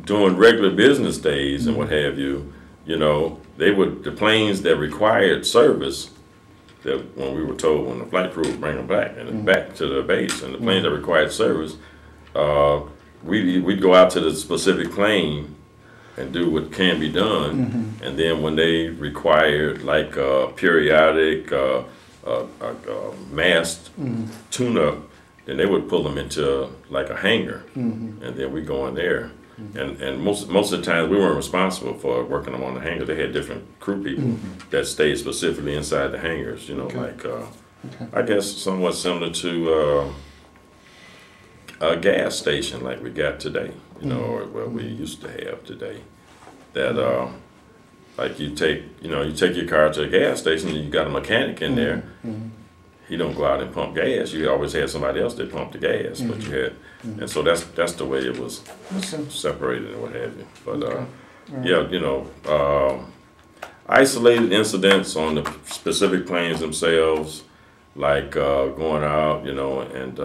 during regular business days and what have you, you know, the planes that required service, that when we were told when the flight crew would bring them back and back to the base, and the planes that required service, we'd go out to the specific plane and do what can be done, and then when they required like periodic massed tune-up, then they would pull them into like a hangar, and then we go in there. And most of the time we weren't responsible for working them on the hangar. They had different crew people that stayed specifically inside the hangars. You know, like I guess somewhat similar to a gas station like we got today. You know, or what we used to have today. That like you take your car to a gas station and you got a mechanic in there. He don't go out and pump gas. You always had somebody else that pumped the gas, but you had, and so that's the way it was separated and what have you. But yeah, you know, isolated incidents on the specific planes themselves, like going out, you know, and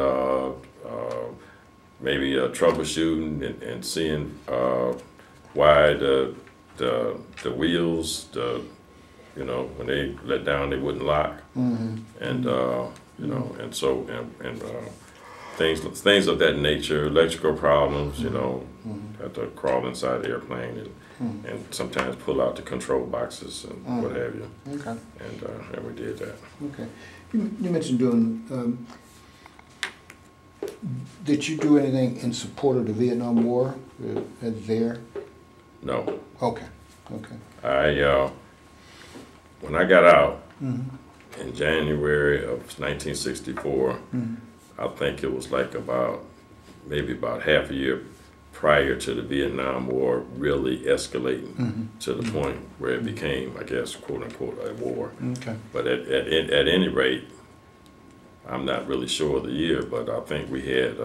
maybe troubleshooting and seeing why the wheels, you know, when they let down, they wouldn't lock, and you know, and so and things of that nature, electrical problems, you know, have to crawl inside the airplane and sometimes pull out the control boxes and what have you. Okay. And we did that. Okay. You mentioned doing. Did you do anything in support of the Vietnam War there? No. Okay. Okay. When I got out in January of 1964, I think it was like maybe about half a year prior to the Vietnam War really escalating to the point where it became, I guess, quote unquote, a war. Okay. But at any rate, I'm not really sure of the year, but I think we had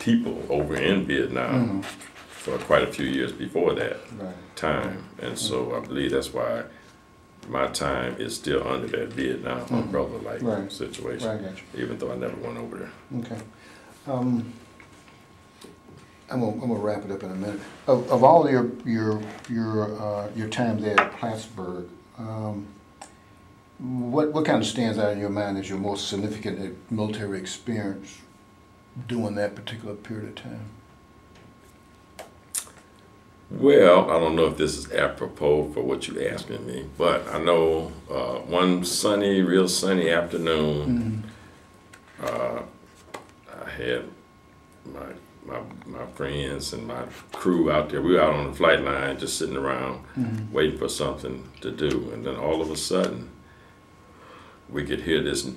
people over in Vietnam for quite a few years before that time, and so I believe that's why my time is still under that Vietnam umbrella-like situation, even though I never went over there. Okay. I'm gonna wrap it up in a minute. Of all your time there at Plattsburgh, what kind of stands out in your mind as your most significant military experience during that particular period of time? Well, I don't know if this is apropos for what you're asking me, but I know one real sunny afternoon, I had my friends and my crew out there. We were out on the flight line just sitting around waiting for something to do, and then all of a sudden we could hear this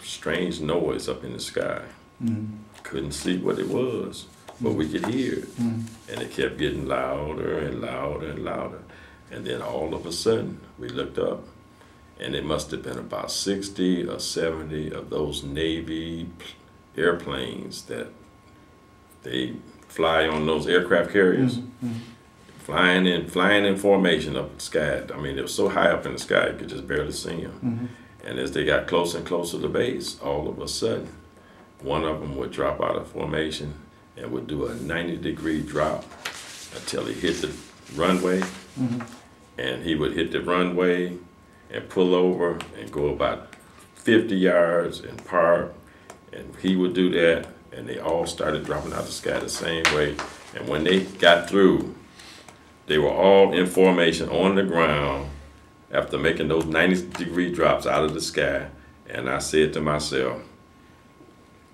strange noise up in the sky. Couldn't see what it was, but we could hear it, and it kept getting louder and louder and louder. And then all of a sudden, we looked up, and it must have been about 60 or 70 of those Navy airplanes that they fly on those aircraft carriers, flying in formation up the sky. I mean, it was so high up in the sky, you could just barely see them. And as they got closer and closer to the base, all of a sudden, one of them would drop out of formation and would do a 90-degree drop until he hit the runway. And he would hit the runway and pull over and go about 50 yards and park. And he would do that, and they all started dropping out of the sky the same way. And when they got through, they were all in formation on the ground after making those 90-degree drops out of the sky. And I said to myself,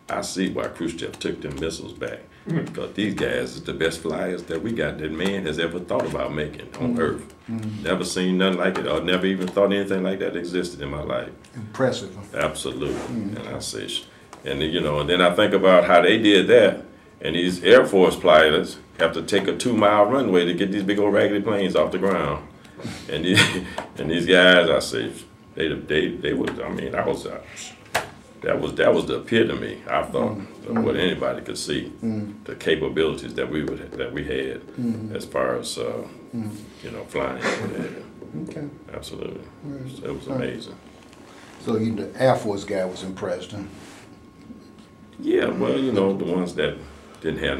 I see why Khrushchev took them missiles back, because these guys is the best flyers that we got that man has ever thought about making on Earth. Never seen nothing like it, or never even thought anything like that existed in my life. Impressive. Absolutely. And I say, and you know, and then I think about how they did that, and these Air Force pilots have to take a 2-mile runway to get these big old raggedy planes off the ground. And these guys, I say, they would. I mean, that was the epitome, I thought, of what anybody could see, the capabilities that we had as far as you know, flying. Okay. Absolutely. So it was amazing. So the Air Force guy was impressed, huh? Yeah, well, you know, the ones that didn't have no